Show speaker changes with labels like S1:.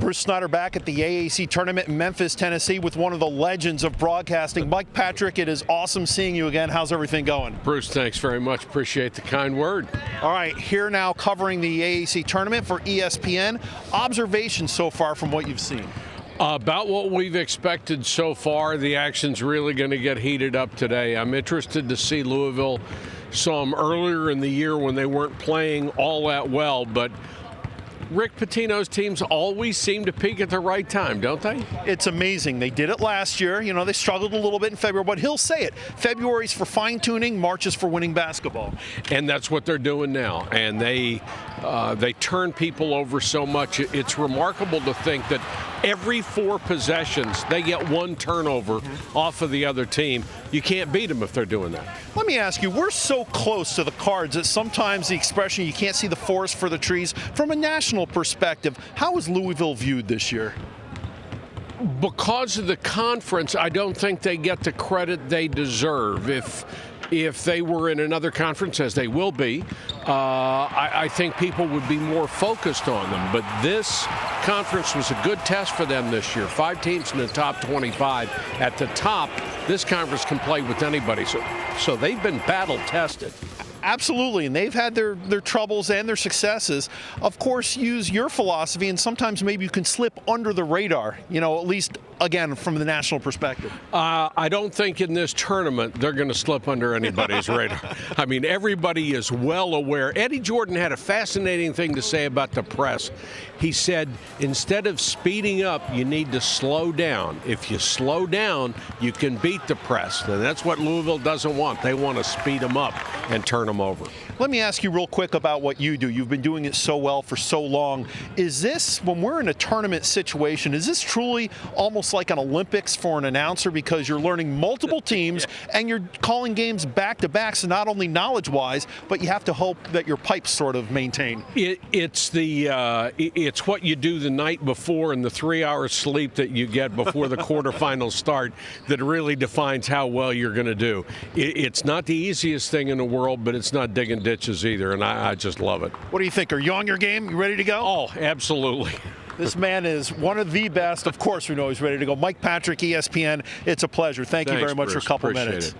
S1: Bruce Snyder back at the AAC tournament in Memphis, Tennessee with one of the legends of broadcasting. Mike Patrick, it is awesome seeing you again. How's everything going?
S2: Bruce, thanks very much. Appreciate the kind word.
S1: All right, here now covering the AAC tournament for ESPN. Observations so far from what you've seen?
S2: About what we've expected so far. The action's really going to get heated up today. I'm interested to see Louisville. Saw them earlier in the year when they weren't playing all that well, but Rick Pitino's teams always seem to peak at the right time, don't they?
S1: It's amazing. They did it last year. You know, they struggled a little bit in February, but he'll say it. February's for fine-tuning, March is for winning basketball.
S2: And that's what they're doing now. And they turn people over so much. It's remarkable to think that every 4 possessions, they get 1 turnover off of the other team. You can't beat them if they're doing that.
S1: Let me ask you, we're so close to the Cards that sometimes the expression, you can't see the forest for the trees. From a national perspective, how is Louisville viewed this year?
S2: Because of the conference, I don't think they get the credit they deserve. If they were in another conference, as they will be, I think people would be more focused on them. But this conference was a good test for them this year. 5 teams in the top 25. At the top, this conference can play with anybody. So they've been battle tested.
S1: Absolutely, and they've had their troubles and their successes. Of course, use your philosophy, and sometimes maybe you can slip under the radar, you know, at least, again, from the national perspective.
S2: I don't think in this tournament they're going to slip under anybody's radar. I mean, everybody is well aware. Eddie Jordan had a fascinating thing to say about the press. He said, instead of speeding up, you need to slow down. If you slow down, you can beat the press. And that's what Louisville doesn't want. They want to speed them up and turn them over.
S1: Let me ask you real quick about what you do. You've been doing it so well for so long. Is this, when we're in a tournament situation, is this truly almost like an Olympics for an announcer, because you're learning multiple teams and you're calling games back-to-back, so not only knowledge-wise, but you have to hope that your pipes sort of maintain?
S2: It's what you do the night before and the 3 hours sleep that you get before the quarterfinals start that really defines how well you're going to do. It's not the easiest thing in the world, but it's not digging ditches either, and I just love it.
S1: What do you think? Are you on your game? You ready to go?
S2: Oh, absolutely.
S1: This man is one of the best. Of course, we know he's ready to go. Mike Patrick, ESPN, it's a pleasure. Thank you very much, Bruce, for a couple minutes.